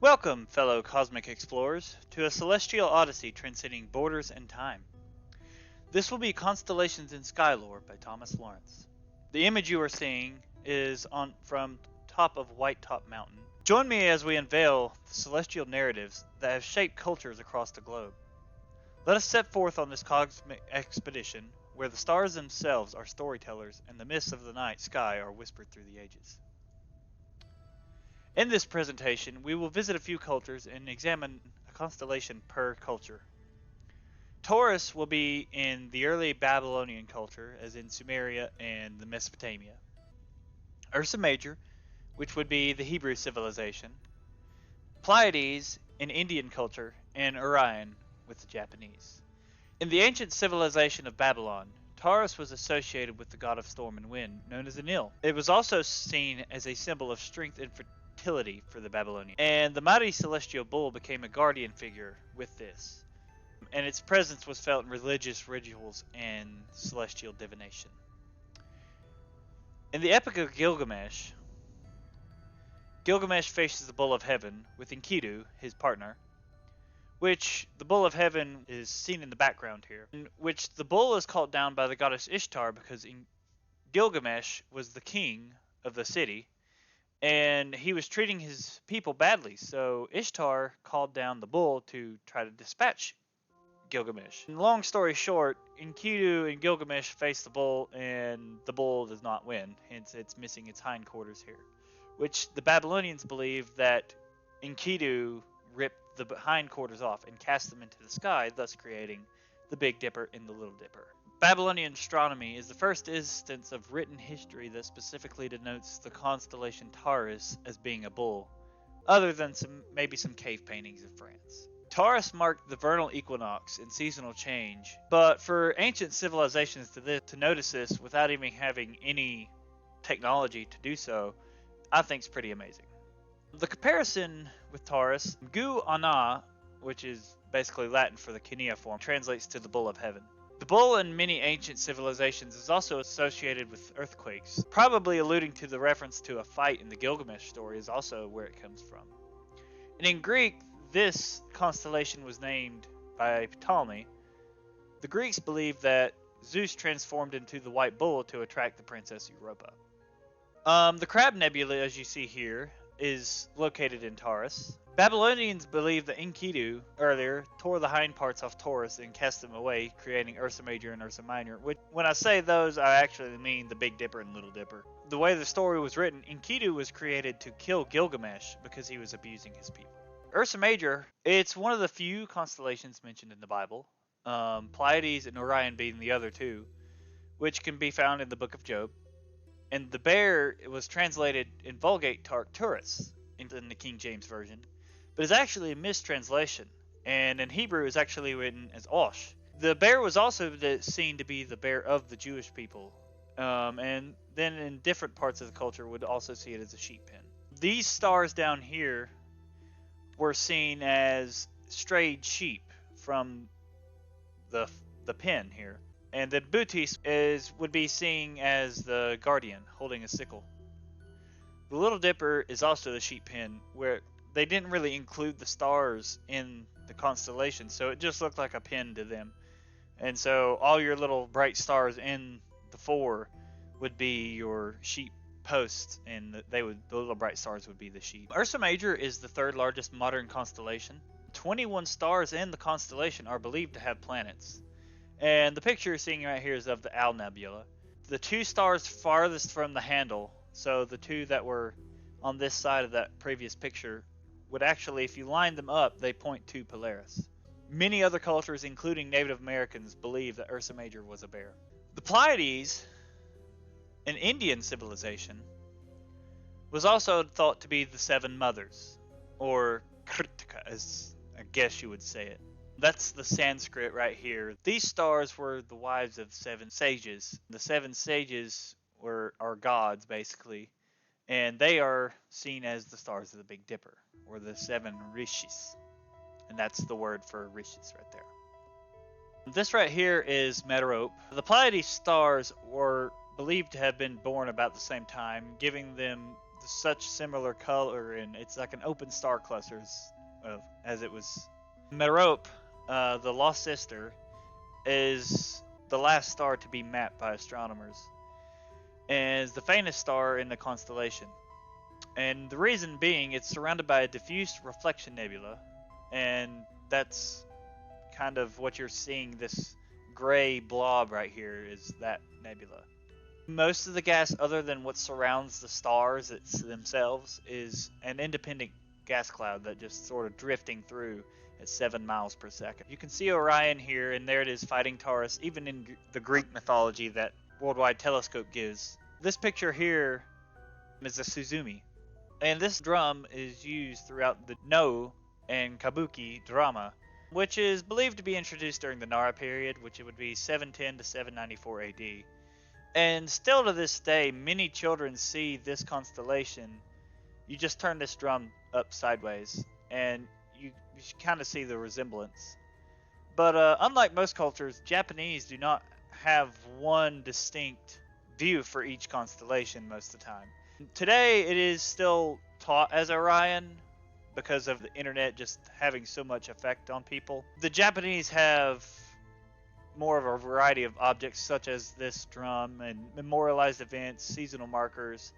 Welcome, fellow cosmic explorers, to a celestial odyssey transcending borders and time. This will be Constellations in Skylore by Thomas Lawrence. The image you are seeing is from top of White Top Mountain. Join me as we unveil the celestial narratives that have shaped cultures across the globe. Let us set forth on this cosmic expedition where the stars themselves are storytellers and the mists of the night sky are whispered through the ages. In this presentation, we will visit a few cultures and examine a constellation per culture. Taurus will be in the early Babylonian culture, as in Sumeria and the Mesopotamia. Ursa Major, which would be the Hebrew civilization. Pleiades in Indian culture, and Orion with the Japanese. In the ancient civilization of Babylon, Taurus was associated with the god of storm and wind, known as Enlil. It was also seen as a symbol of strength and fertility for the Babylonians, and the mighty celestial bull became a guardian figure with this, and its presence was felt in religious rituals and celestial divination. In the Epic of Gilgamesh, Gilgamesh faces the bull of heaven with Enkidu, his partner, which the bull of heaven is seen in the background here, in which the bull is called down by the goddess Ishtar because Gilgamesh was the king of the city, and he was treating his people badly, so Ishtar called down the bull to try to dispatch Gilgamesh. Long story short, Enkidu and Gilgamesh face the bull, and the bull does not win, hence it's missing its hindquarters here, which the Babylonians believe that Enkidu ripped the hindquarters off and cast them into the sky, thus creating the Big Dipper and the Little Dipper. Babylonian astronomy is the first instance of written history that specifically denotes the constellation Taurus as being a bull, other than maybe some cave paintings of France. Taurus marked the vernal equinox and seasonal change, but for ancient civilizations to notice this without even having any technology to do so, I think is pretty amazing. The comparison with Taurus, Gu Ana, which is basically Latin for the cuneiform, translates to the bull of heaven. The bull in many ancient civilizations is also associated with earthquakes, probably alluding to the reference to a fight in the Gilgamesh story is also where it comes from. And in Greek, this constellation was named by Ptolemy. The Greeks believed that Zeus transformed into the white bull to attract the Princess Europa. The Crab Nebula, as you see here, is located in Taurus. Babylonians believed that Enkidu earlier tore the hind parts off Taurus and cast them away, creating Ursa Major and Ursa Minor. Which, when I say those, I actually mean the Big Dipper and Little Dipper. The way the story was written, Enkidu was created to kill Gilgamesh because he was abusing his people. Ursa Major, it's one of the few constellations mentioned in the Bible, Pleiades and Orion being the other two, which can be found in the Book of Job. And the bear was translated in Vulgate to Arcturus in the King James Version, but is actually a mistranslation, and in Hebrew is actually written as Osh. The bear was also seen to be the bear of the Jewish people, and then in different parts of the culture would also see it as a sheep pen. These stars down here were seen as strayed sheep from the pen here. And then Bootis would be seen as the guardian holding a sickle. The Little Dipper is also the sheep pen, where they didn't really include the stars in the constellation, so it just looked like a pin to them. And so all your little bright stars in the four would be your sheep posts, and the little bright stars would be the sheep. Ursa Major is the third largest modern constellation. 21 stars in the constellation are believed to have planets. And the picture you're seeing right here is of the Owl Nebula. The two stars farthest from the handle, so the two that were on this side of that previous picture, would actually, if you line them up, they point to Polaris. Many other cultures, including Native Americans, believe that Ursa Major was a bear. The Pleiades, an Indian civilization, was also thought to be the seven mothers, or Kritika, as I guess you would say it. That's the Sanskrit right here. These stars were the wives of seven sages. The seven sages are gods, basically, and they are seen as the stars of the Big Dipper, or the seven rishis. And that's the word for rishis right there. This right here is Meteorope. The Pleiades stars were believed to have been born about the same time, giving them such similar color, and it's like an open star clusters of as it was. Merope, the lost sister, is the last star to be mapped by astronomers, and is the faintest star in the constellation. And the reason being, it's surrounded by a diffuse reflection nebula, and that's kind of what you're seeing. This gray blob right here is that nebula. Most of the gas, other than what surrounds the stars themselves, is an independent gas cloud that just sort of drifting through at 7 miles per second. You can see Orion here, and there it is fighting Taurus, even in the Greek mythology that Worldwide Telescope gives. This picture here is a Suzumi, and this drum is used throughout the No and Kabuki drama, which is believed to be introduced during the Nara period, which would be 710 to 794 AD. And still to this day, many children see this constellation. You just turn this drum up sideways, and you kind of see the resemblance. But unlike most cultures, Japanese do not have one distinct view for each constellation most of the time. Today, it is still taught as Orion because of the internet just having so much effect on people. The Japanese have more of a variety of objects such as this drum and memorialized events, seasonal markers.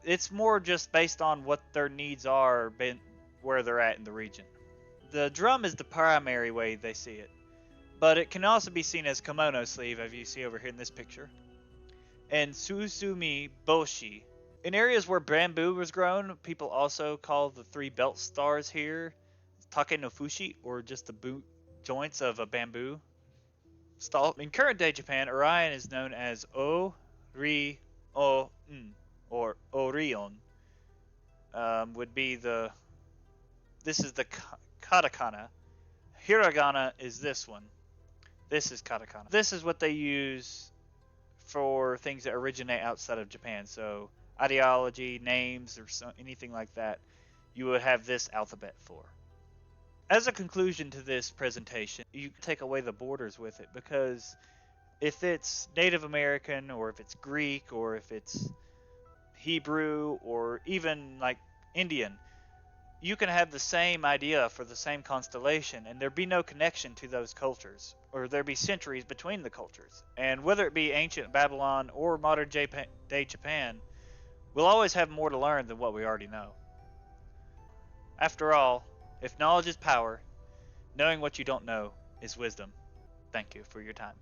It's more just based on what their needs are, where they're at in the region. The drum is the primary way they see it, but it can also be seen as kimono sleeve, as you see over here in this picture, and Susumi Boshi. In areas where bamboo was grown, people also call the three belt stars here Take no Fushi, or just the boot joints of a bamboo stalk. In current day Japan, Orion is known as O-ri-o-n, or Orion. Would be this is the katakana. Hiragana is this one. This is katakana. This is what they use for things that originate outside of Japan. So ideology, names, or anything like that, you would have this alphabet for. As a conclusion to this presentation, you take away the borders with it, because if it's Native American, or if it's Greek, or if it's Hebrew, or even like Indian, you can have the same idea for the same constellation, and there be no connection to those cultures, or there be centuries between the cultures. And whether it be ancient Babylon or modern day Japan, we'll always have more to learn than what we already know. After all, if knowledge is power, knowing what you don't know is wisdom. Thank you for your time.